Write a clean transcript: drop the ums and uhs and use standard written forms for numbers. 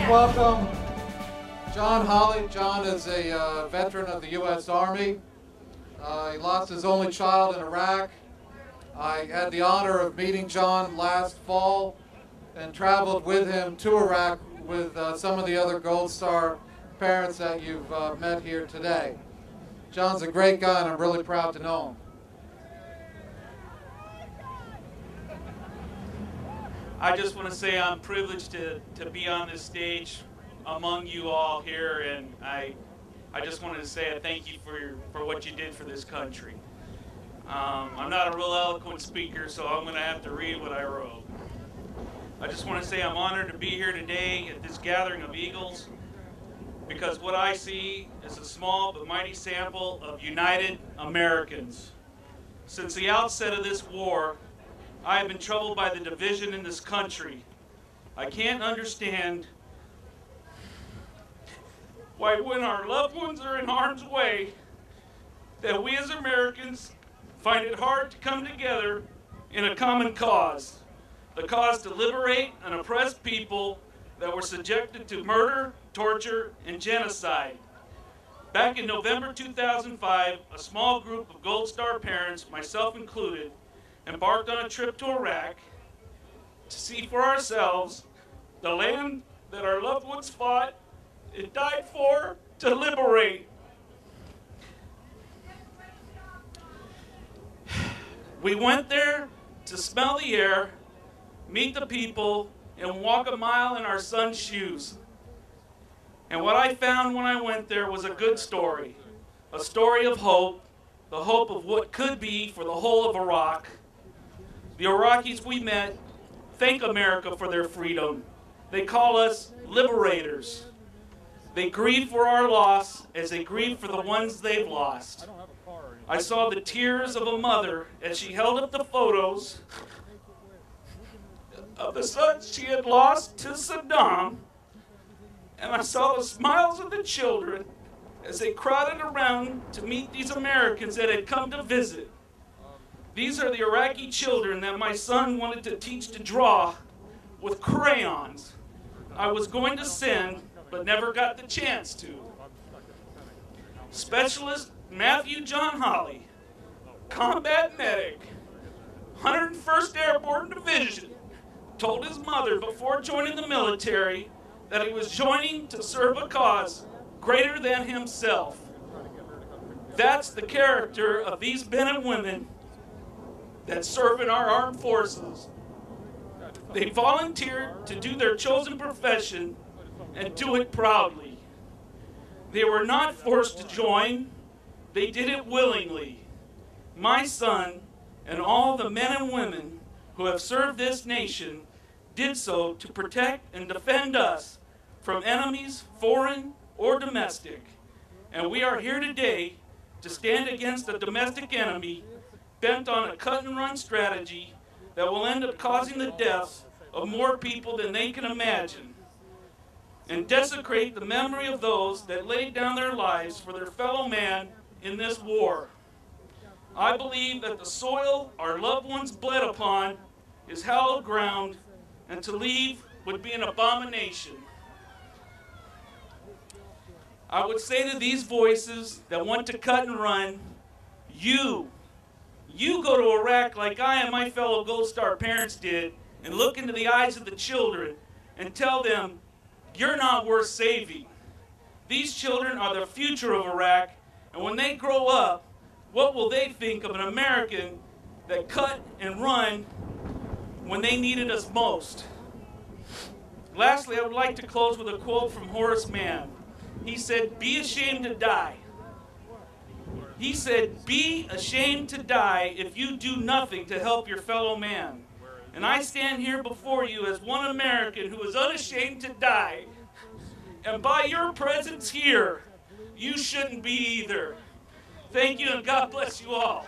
welcome John Holley. John is a veteran of the U.S. Army. He lost his only child in Iraq. I had the honor of meeting John last fall and traveled with him to Iraq with some of the other Gold Star parents that you've met here today. John's a great guy, and I'm really proud to know him. I just want to say I'm privileged to be on this stage among you all here, and I just wanted to say a thank you for what you did for this country. I'm not a real eloquent speaker, so I'm going to have to read what I wrote. I just want to say I'm honored to be here today at this gathering of Eagles, because what I see is a small but mighty sample of united Americans. Since the outset of this war, I have been troubled by the division in this country. I can't understand why, when our loved ones are in harm's way, that we as Americans find it hard to come together in a common cause. The cause to liberate an oppressed people that were subjected to murder, torture, and genocide. Back in November 2005, a small group of Gold Star parents, myself included, embarked on a trip to Iraq to see for ourselves the land that our loved ones fought and died for to liberate. We went there to smell the air, meet the people, and walk a mile in our son's shoes. And what I found when I went there was a good story, a story of hope, the hope of what could be for the whole of Iraq. The Iraqis we met thank America for their freedom. They call us liberators. They grieve for our loss as they grieve for the ones they've lost. I saw the tears of a mother as she held up the photos of the sons she had lost to Saddam, and I saw the smiles of the children as they crowded around to meet these Americans that had come to visit. These are the Iraqi children that my son wanted to teach to draw with crayons. I was going to send, but never got the chance to. Specialist Matthew John Holley, combat medic, 101st Airborne Division, told his mother before joining the military that he was joining to serve a cause greater than himself. That's the character of these men and women that serve in our armed forces. They volunteered to do their chosen profession and do it proudly. They were not forced to join, they did it willingly. My son and all the men and women who have served this nation did so to protect and defend us from enemies, foreign or domestic. And we are here today to stand against a domestic enemy bent on a cut-and-run strategy that will end up causing the deaths of more people than they can imagine, and desecrate the memory of those that laid down their lives for their fellow man in this war. I believe that the soil our loved ones bled upon is hallowed ground, and to leave would be an abomination. I would say to these voices that want to cut and run, you go to Iraq like I and my fellow Gold Star parents did, and look into the eyes of the children and tell them, you're not worth saving. These children are the future of Iraq, and when they grow up, what will they think of an American that cut and run when they needed us most? Lastly, I would like to close with a quote from Horace Mann. He said, "Be ashamed to die." He said, "Be ashamed to die if you do nothing to help your fellow man." And I stand here before you as one American who is unashamed to die. And by your presence here, you shouldn't be either. Thank you, and God bless you all.